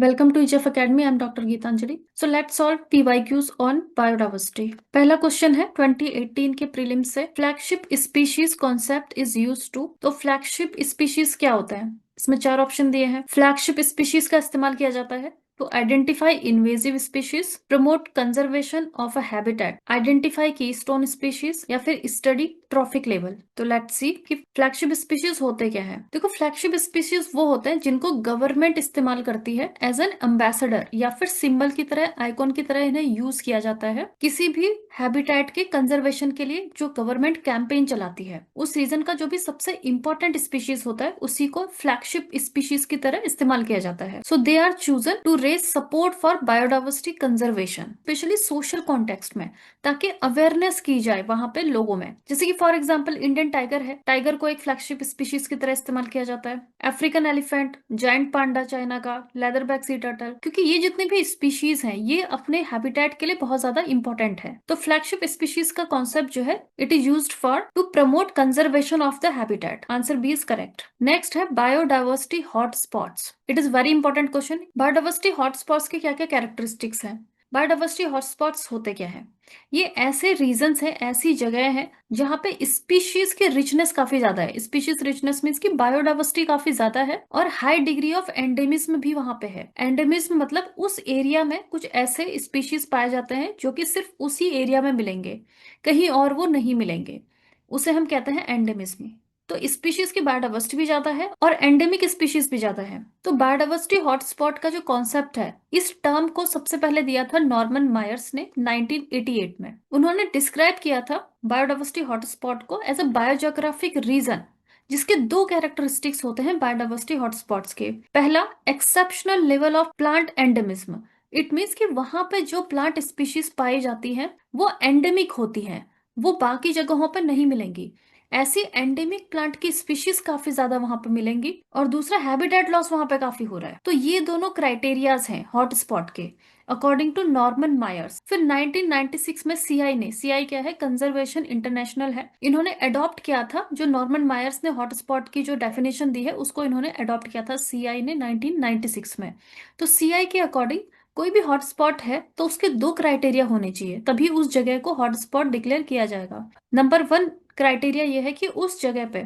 Welcome to EJF Academy. I'm Dr. Geetanjali. So let's solve PYQs on biodiversity. पहला question है 2018 के prelim से flagship species concept is use to. तो flagship species क्या होता है? इसमें चार ऑप्शन दिए हैं। फ्लैगशिप स्पीशीज का इस्तेमाल किया जाता है to identify invasive species, promote conservation of a habitat, identify keystone species या फिर study trophic level। तो लेट्स सी कि फ्लैगशिप स्पीशीज होते क्या है। देखो, फ्लैगशिप स्पीशीज वो होते हैं जिनको गवर्नमेंट इस्तेमाल करती है एज एन एम्बेसडर या फिर सिंबल की तरह, आइकॉन की तरह इन्हें यूज किया जाता है किसी भी हैबिटेट के कंजर्वेशन के लिए जो गवर्नमेंट कैंपेन चलाती है। उस रीजन का जो भी सबसे इंपॉर्टेंट स्पीशीज होता है उसी को फ्लैगशिप स्पीशीज की तरह इस्तेमाल किया जाता है। So they are chosen to raise support for biodiversity conservation, specially social context में, ताकि अवेयरनेस की जाए वहां पे लोगों में। जैसे कि फॉर एग्जाम्पल इंडियन टाइगर है, टाइगर को एक फ्लैगशिप स्पीशीज की तरह इस्तेमाल किया जाता है। अफ्रीकन एलिफेंट, जायंट पांडा चाइना का, लेदरबैक सी टर्टल, क्योंकि ये जितने भी स्पीशीज हैं ये अपने हैबिटेट के लिए बहुत ज्यादा इंपॉर्टेंट है। तो फ्लैगशिप स्पीशीज का कॉन्सेप्ट जो है it is used for to promote conservation of the habitat. Answer B is correct. Next है biodiversity hotspots. It is very important question. Biodiversity hotspots के क्या क्या कैरेक्टरिस्टिक्स हैं? बायोडाइवर्सिटी हॉटस्पॉट्स होते क्या है? ये ऐसे रीजन्स हैं, ऐसी जगह हैं जहाँ पे स्पीशीज की रिचनेस काफी ज्यादा है। स्पीशीज रिचनेस मीन्स की बायोडाइवर्सिटी काफी ज्यादा है और हाई डिग्री ऑफ एंडेमिज्म भी वहां पे है। एंडेमिज्म मतलब उस एरिया में कुछ ऐसे स्पीशीज पाए जाते हैं जो कि सिर्फ उसी एरिया में मिलेंगे, कहीं और वो नहीं मिलेंगे। उसे हम कहते हैं एंडेमिज्म। तो स्पीशीज की बायोडाइवर्सिटी भी ज्यादा है और एंडेमिक स्पीशीज भी ज्यादा है। तो बायोडाइवर्सिटी हॉटस्पॉट का जो कॉन्सेप्ट है, इस टर्म को सबसे पहले दिया था नॉर्मन मायर्स ने 1988 में। उन्होंने डिस्क्राइब किया था बायोडाइवर्सिटी हॉटस्पॉट को एज अ बायोजियोग्राफिक रीजन जिसके दो कैरेक्टरिस्टिक्स होते हैं बायोडाइवर्सिटी हॉटस्पॉट्स के। पहला, exceptional level of plant endemism. It means कि वहां पे जो प्लांट स्पीशीज पाई जाती हैं वो एंडेमिक होती हैं, वो बाकी जगहों पर नहीं मिलेंगी। ऐसी एंडेमिक प्लांट की स्पीशीज काफी ज्यादा वहां पे मिलेंगी। और दूसरा, हैबिटेट लॉस वहां पे काफी हो रहा है। तो ये दोनों क्राइटेरियाज हैं हॉटस्पॉट के अकॉर्डिंग टू नॉर्मन मायर्स। फिर 1996 में सीआई ने, सीआई क्या है, कंजर्वेशन इंटरनेशनल है, इन्होंने अडॉप्ट किया था जो नॉर्मन मायर्स ने हॉटस्पॉट की जो डेफिनेशन दी है उसको इन्होंने अडॉप्ट किया था सीआई ने 1996 में। तो सीआई के अकॉर्डिंग कोई भी हॉटस्पॉट है तो उसके दो क्राइटेरिया होने चाहिए, तभी उस जगह को हॉटस्पॉट डिक्लेयर किया जाएगा। नंबर वन क्राइटेरिया यह है कि उस जगह पे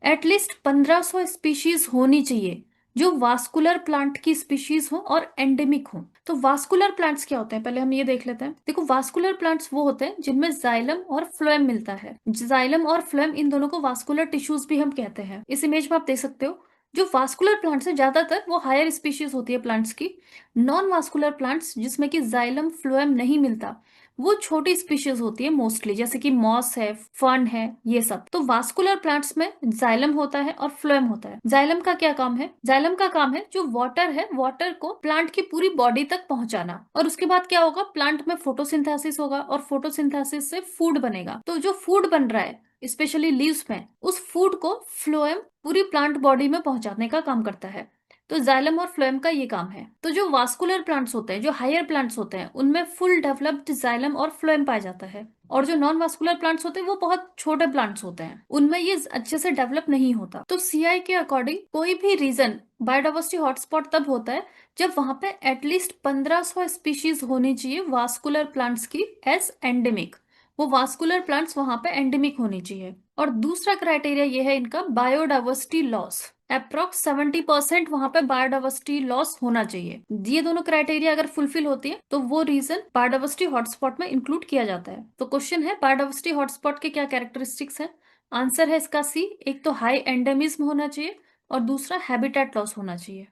एटलीस्ट 1500 स्पीशीज होनी चाहिए जो वास्कुलर प्लांट की स्पीशीज हो और एंडेमिक हो। तो वास्कुलर प्लांट्स क्या होते हैं पहले हम ये देख लेते हैं। देखो, वास्कुलर प्लांट्स वो होते हैं जिनमें जाइलम और फ्लोएम मिलता है। जाइलम और फ्लोएम, इन दोनों को वास्कुलर टिश्यूज भी हम कहते हैं। इस इमेज में आप देख सकते हो जो वास्कुलर प्लांट्स है ज्यादातर वो हायर स्पीशीज होती है प्लांट्स की। नॉन वास्कुलर प्लांट्स जिसमें कि जाइलम फ्लोएम नहीं मिलता वो छोटी स्पीशीज होती है मोस्टली, जैसे कि मॉस है, फर्न है, ये सब। तो वास्कुलर प्लांट्स में जाइलम होता है और फ्लोएम होता है। जाइलम का क्या काम है? जाइलम का काम है जो वाटर है, वाटर को प्लांट की पूरी बॉडी तक पहुंचाना। और उसके बाद क्या होगा, प्लांट में फोटोसिंथेसिस होगा और फोटोसिंथेसिस से फूड बनेगा। तो जो फूड बन रहा है स्पेशली लीव्स में, उस फूड को फ्लोएम पूरी प्लांट बॉडी में पहुंचाने का काम करता है। तो जाइलम और फ्लोएम का ये काम है। तो जो वास्कुलर प्लांट्स होते हैं, जो हायर प्लांट्स होते हैं, उनमें फुल डेवलप्ड जाइलम और फ्लोएम पाया जाता है। और जो नॉन वास्कुलर प्लांट्स होते हैं वो बहुत छोटे प्लांट्स होते हैं, उनमें ये अच्छे से डेवलप नहीं होता। तो सीआई के अकॉर्डिंग कोई भी रीजन बायोडाइवर्सिटी हॉटस्पॉट तब होता है जब वहां पे एटलीस्ट 1500 स्पीशीज होनी चाहिए वास्कुलर प्लांट्स की एज एंडेमिक। वो वास्कुलर प्लांट्स वहां पे एंडेमिक होनी चाहिए। और दूसरा क्राइटेरिया ये है इनका बायोडाइवर्सिटी लॉस। अप्रोक्स 70% वहां पे बायोडाइवर्सिटी लॉस होना चाहिए। ये दोनों क्राइटेरिया अगर फुलफिल होती है तो वो रीजन बायोडाइवर्सिटी हॉटस्पॉट में इंक्लूड किया जाता है। तो क्वेश्चन है बायोडाइवर्सिटी हॉटस्पॉट के क्या कैरेक्टरिस्टिक्स है? आंसर है इसका सी। एक तो हाई एंडेमिज्म होना चाहिए और दूसरा हैबिटेट लॉस होना चाहिए।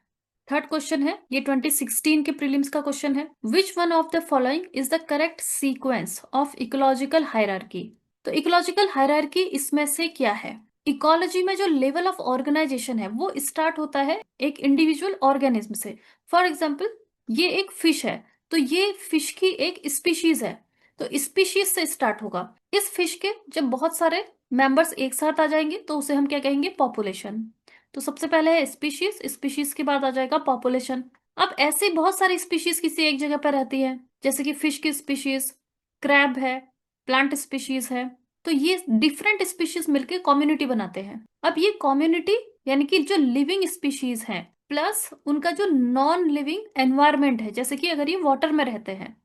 थर्ड क्वेश्चन है, ये 2016 के प्रीलिम्स का क्वेश्चन है। Which one of the following is the correct sequence of ecological hierarchy? तो इकोलॉजिकल हायरार्की इसमें से क्या है? इकोलॉजी में जो लेवल ऑफ ऑर्गेनाइजेशन है वो स्टार्ट होता है एक इंडिविजुअल ऑर्गेनिज्म से। फॉर एग्जाम्पल, ये एक फिश है तो ये फिश की एक स्पीशीज है, तो स्पीशीज से स्टार्ट होगा। इस फिश के जब बहुत सारे मेंबर्स एक साथ आ जाएंगे तो उसे हम क्या कहेंगे? पॉपुलेशन। तो सबसे पहले है स्पीशीज, स्पीशीज के बाद आ जाएगा पॉपुलेशन। अब ऐसे बहुत सारी स्पीशीज किसी एक जगह पर रहती है, जैसे कि फिश की स्पीशीज, क्रैब है, प्लांट स्पीशीज है। तो ये डिफरेंट स्पीशीज मिलकर कम्युनिटी बनाते हैं। अब ये कम्युनिटी यानी कि जो लिविंग स्पीशीज हैं, प्लस उनका जो नॉन लिविंग एनवायरमेंट है, जैसे कि अगर ये वाटर में रहते हैं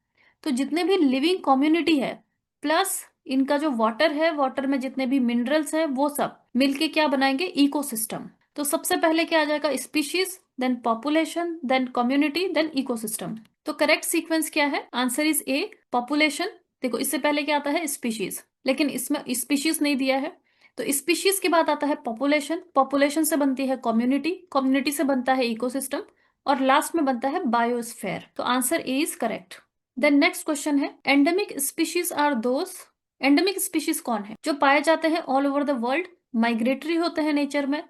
तो जितने भी लिविंग कम्युनिटी है प्लस इनका जो वाटर है, वाटर में जितने भी मिनरल्स हैं वो सब मिलके क्या बनाएंगे, इकोसिस्टम। तो सबसे पहले क्या आ जाएगा, species, then population, then community, then ecosystem. तो करेक्ट सीक्वेंस क्या है, आंसर इज ए, पॉपुलेशन। देखो इससे पहले क्या आता है, स्पीशीज, लेकिन इसमें स्पीशीज नहीं दिया है, तो स्पीशीज के बाद आता है पॉपुलेशन, पॉपुलेशन से बनती है कम्युनिटी, कम्युनिटी से बनता है इकोसिस्टम, और लास्ट में बनता है बायोस्फेयर। तो answer A is correct. Then next question है, endemic species are those, endemic species कौन है जो पाए जाते हैं all over the world, migratory होते हैं नेचर में,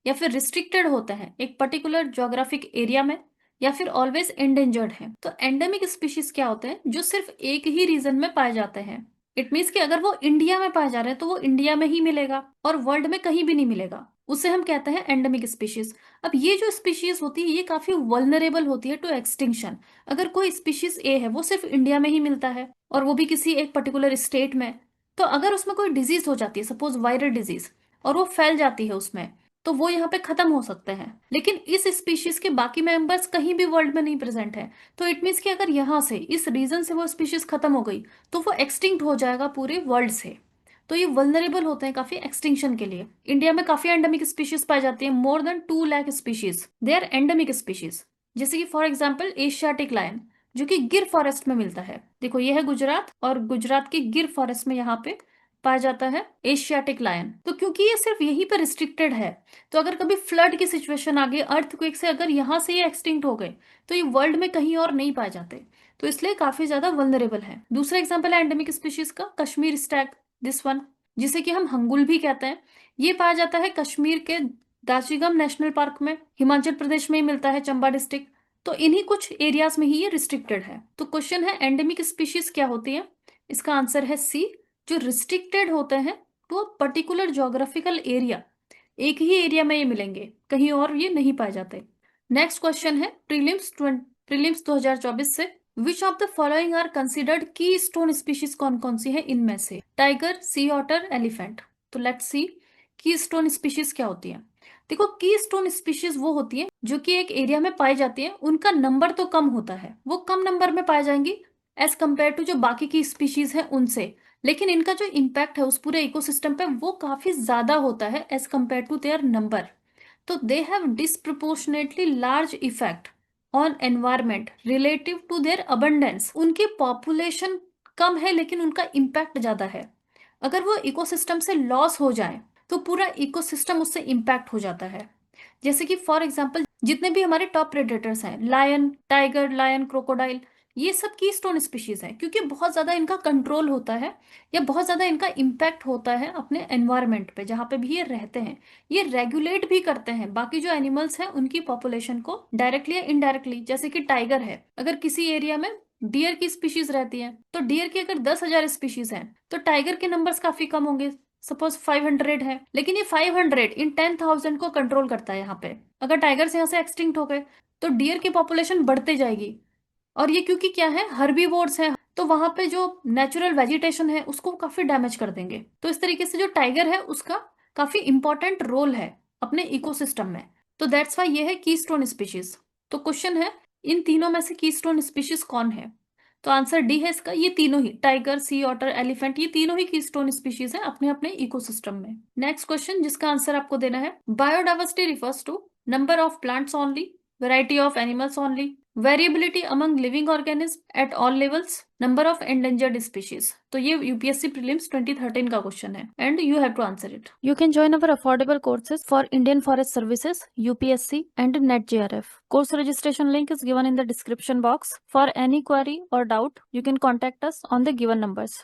या फिर रिस्ट्रिक्टेड होते हैं एक पर्टिकुलर ज्योग्राफिक एरिया में, या फिर ऑलवेज एंडेंजर्ड है। तो एंडेमिक स्पीशीज क्या होते हैं, जो सिर्फ एक ही रीजन में पाए जाते हैं। इट मीन्स कि अगर वो इंडिया में पाए जा रहे हैं तो वो इंडिया में ही मिलेगा और वर्ल्ड में कहीं भी नहीं मिलेगा, उसे हम कहते हैं एंडेमिक स्पीशीज। अब ये जो स्पीशीज होती है ये काफी वल्नरेबल होती है टू एक्सटिंक्शन। अगर कोई स्पीशीज ए है वो सिर्फ इंडिया में ही मिलता है और वो भी किसी एक पर्टिकुलर स्टेट में, तो अगर उसमें कोई डिजीज हो जाती है, सपोज वायरल डिजीज, और वो फैल जाती है उसमें, तो वो यहाँ पे खत्म हो सकते हैं। लेकिन इस स्पीशीज के बाकी मेंबर्स कहीं भी वर्ल्ड में नहीं प्रेजेंट है, तो इट मीन्स कि अगर यहाँ से इस रीजन से वो स्पीशीज खत्म हो गई तो वो एक्सटिंक्ट हो जाएगा पूरे वर्ल्ड से। तो ये वल्नरेबल होते हैं काफी एक्सटिंक्शन के लिए। इंडिया में काफी एंडेमिक स्पीशीज पाई जाती है, more than 2 lakh species, they are endemic species. जैसे कि फॉर एग्जाम्पल एशियाटिक लायन, जो कि गिर फॉरेस्ट में मिलता है। देखो ये है गुजरात, और गुजरात के गिर फॉरेस्ट में यहाँ पे पाया जाता है एशियाटिक लायन। तो क्योंकि ये सिर्फ यहीं पर रिस्ट्रिक्टेड है, तो अगर कभी फ्लड की सिचुएशन आ गई, अर्थक्वेक से अगर यहाँ से ये एक्सटिंक्ट हो गए तो ये वर्ल्ड में कहीं और नहीं पाए जाते, तो इसलिए काफी ज्यादा वल्नरेबल है। दूसरा एग्जाम्पल है एंडेमिक स्पीशीज का, कश्मीर स्टैग, दिस वन, जिसे कि हम हंगुल भी कहते हैं। ये पाया जाता है कश्मीर के दाशीगम नेशनल पार्क में, हिमाचल प्रदेश में ही मिलता है, चंबा डिस्ट्रिक्ट। तो इन्हीं कुछ एरियाज में ही ये रिस्ट्रिक्टेड है। तो क्वेश्चन है एंडेमिक स्पीशीज क्या होती है, इसका आंसर है सी, जो रिस्ट्रिक्टेड होते हैं तो पर्टिकुलर ज्योग्राफिकल एरिया, एक ही एरिया में ये मिलेंगे, कहीं और ये नहीं पाए जाते। नेक्स्ट क्वेश्चन है प्रीलिम्स 2024 से, which of the following are considered की स्टोन स्पीशीज कौन कौन सी है इनमें से, टाइगर, सी ऑटर, एलिफेंट। तो लेट्स सी की स्टोन स्पीशीज क्या होती है। देखो की स्टोन स्पीशीज वो होती है जो कि एक एरिया में पाई जाती है, उनका नंबर तो कम होता है, वो कम नंबर में पाई जाएंगी एज कंपेयर टू जो बाकी की स्पीशीज है उनसे, लेकिन इनका जो इम्पैक्ट है उस पूरे इकोसिस्टम पे वो काफी ज्यादा होता है as compare to their number. तो they have disproportionately large effect on environment relative to their abundance. उनकी पॉपुलेशन कम है लेकिन उनका इम्पैक्ट ज्यादा है। अगर वो इकोसिस्टम से लॉस हो जाए तो पूरा इकोसिस्टम उससे इम्पैक्ट हो जाता है। जैसे कि फॉर एग्जाम्पल जितने भी हमारे टॉप प्रेडेटर्स हैं, लायन, टाइगर, लायन, क्रोकोडाइल, ये सब की स्टोन स्पीशीज हैं, क्योंकि बहुत ज्यादा इनका कंट्रोल होता है या बहुत ज्यादा इनका इम्पैक्ट होता है अपने एनवायरमेंट पे जहाँ पे भी ये रहते हैं। ये रेगुलेट भी करते हैं बाकी जो एनिमल्स हैं उनकी पॉपुलेशन को, डायरेक्टली या इनडायरेक्टली। जैसे कि टाइगर है, अगर किसी एरिया में डियर की स्पीशीज रहती है, तो डियर की अगर 10,000 स्पीशीज हैं तो टाइगर के नंबर्स काफी कम होंगे, सपोज 500 है, लेकिन ये 500 इन 10,000 को कंट्रोल करता है यहाँ पे। अगर टाइगर्स यहाँ से एक्सटिंक्ट हो गए तो डियर की पॉपुलेशन बढ़ते जाएगी, और ये क्योंकि क्या है, हर्बीवोर्स है, तो वहां पे जो नेचुरल वेजिटेशन है उसको काफी डैमेज कर देंगे। तो इस तरीके से जो टाइगर है उसका काफी इंपॉर्टेंट रोल है अपने इकोसिस्टम में। तो दैट्स वाई ये है कीस्टोन स्पीशीज। तो क्वेश्चन है इन तीनों में से कीस्टोन स्पीशीज कौन है। तो आंसर डी है इसका, ये तीनों ही, टाइगर, सी ऑटर, एलिफेंट, ये तीनों ही कीस्टोन स्पीशीज हैं अपने अपने इकोसिस्टम में। नेक्स्ट क्वेश्चन जिसका आंसर आपको देना है, biodiversity refers to number of plants only, variety of animals only, variability among living organism at all levels, number of endangered species. तो ये यूपीएससी प्रीलिम्स 2013 का क्वेश्चन है and you have to answer it. You can join our affordable courses for Indian Forest Services, UPSC and NET JRF. Course registration link is given in the description box. For any query or doubt, you can contact us on the given numbers.